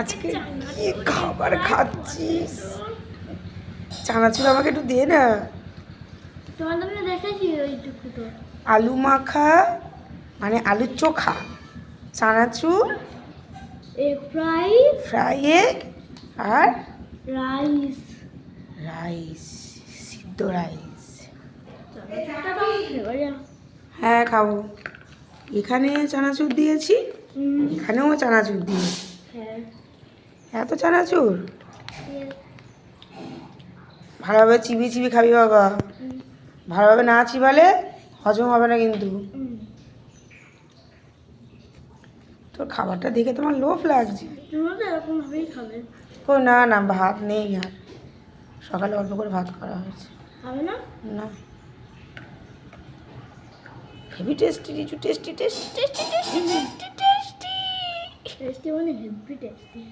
আজকে কি খাবার খাচ্ছিস? চানাচুর আমাকে একটু দে না। আলু মাখা মানে আলুর চোখা, চানাচুর, এগ ফ্রাই এগ আর রাইস রাইস, সিদ্ধ রাইস। চানাচুরটা হ্যাঁ খাবো। এখানে চানাচুর দিয়েছি, এখানেও চানাচুর দিয়েছি। হ্যাঁ এত চানাচুর ভালোভাবে চিবিয়ে চিবিয়ে খাবি বাবা। ভালোভাবে না চিবালে হজম হবে না কিন্তু। তোর খাবারটা দেখে তোমার লোভ লাগছে। তোমরা তো এরকমভাবেই খাবে। ও না না, ভাত নেই আর। সকালে অল্প করে ভাত করা হয়েছে। খাবে না? না, হেভি টেস্টি, কিছু tasty tasty tasty tasty tasty tasty. Tasty মানে হেভি টেস্টি।